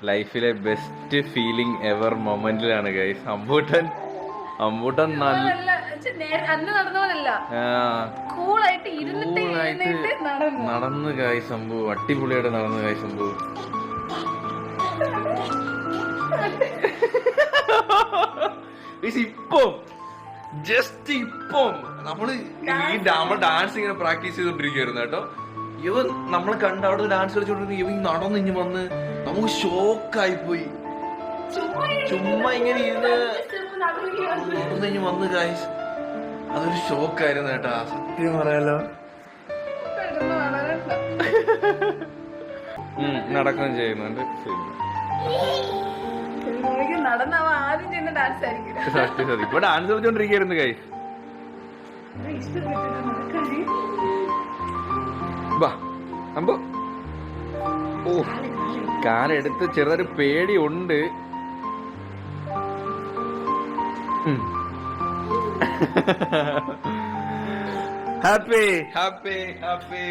ലൈഫിലെ best feeling ever മൊമെന്റിലാണ് guys. അമ്പൂട്ടൻ നടന്ന് guys. അമ്പു അടിപൊളിയായിട്ട് നടന്നു ഗൈസ്. അമ്പു ഇപ്പം ജസ്റ്റ് ഇപ്പം നമ്മള് ഡാൻസ് ഇങ്ങനെ പ്രാക്ടീസ് ചെയ്തോണ്ടിരിക്കുകയായിരുന്നു കേട്ടോ. ഇവൻ നമ്മൾ കണ്ട് അവിടെ ഡാൻസ് കളിച്ചോണ്ടിരുന്ന ഇവൻ നടന്ന് ഇനി വന്ന് നമുക്ക് ഷോക്കായി പോയി. ചുമ്മാ ഇങ്ങനെ ഇരുന്ന് വന്ന് ഗൈസ്, അതൊരു ഷോക്കായിരുന്നു കേട്ടാ, സത്യം പറയാലോ. നടക്കുകയും ചെയ്യുന്നുണ്ട്. ഇപ്പൊ ഡാൻസ് കളിച്ചോണ്ടിരിക്കുന്നു ഗൈസ്. അമ്പോ ഓ കാലെടുത്ത് ചെറുതൊരു പേടിയുണ്ട്. Happy happy happy.